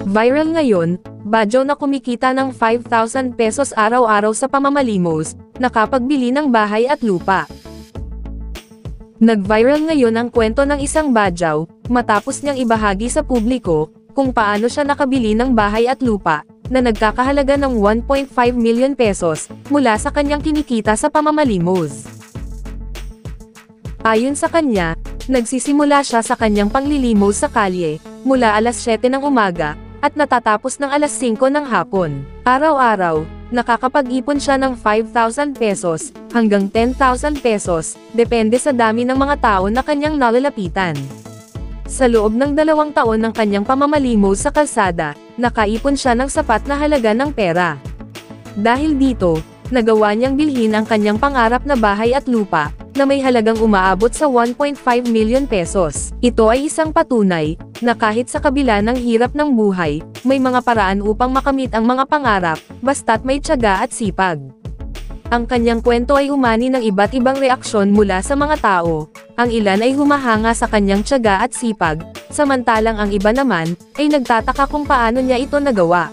Viral ngayon, Badyaw na kumikita ng 5,000 pesos araw-araw sa pamamalimos, nakapagbili ng bahay at lupa. Nag-viral ngayon ang kwento ng isang Badyaw, matapos niyang ibahagi sa publiko, kung paano siya nakabili ng bahay at lupa, na nagkakahalaga ng 1.5 million pesos, mula sa kanyang kinikita sa pamamalimos. Ayon sa kanya, nagsisimula siya sa kanyang panglilimos sa kalye, mula alas 7 ng umaga, at natatapos ng alas 5 ng hapon. Araw-araw, nakakapag-ipon siya ng 5,000 pesos, hanggang 10,000 pesos, depende sa dami ng mga tao na kanyang nalalapitan. Sa loob ng 2 taon ng kanyang pamamalimos sa kalsada, nakaipon siya ng sapat na halaga ng pera. Dahil dito, nagawa niyang bilhin ang kanyang pangarap na bahay at lupa, na may halagang umaabot sa 1.5 million pesos. Ito ay isang patunay, na kahit sa kabila ng hirap ng buhay, may mga paraan upang makamit ang mga pangarap, basta't may tiyaga at sipag. Ang kanyang kwento ay umani ng iba't ibang reaksyon mula sa mga tao. Ang ilan ay humahanga sa kanyang tiyaga at sipag, samantalang ang iba naman, ay nagtataka kung paano niya ito nagawa.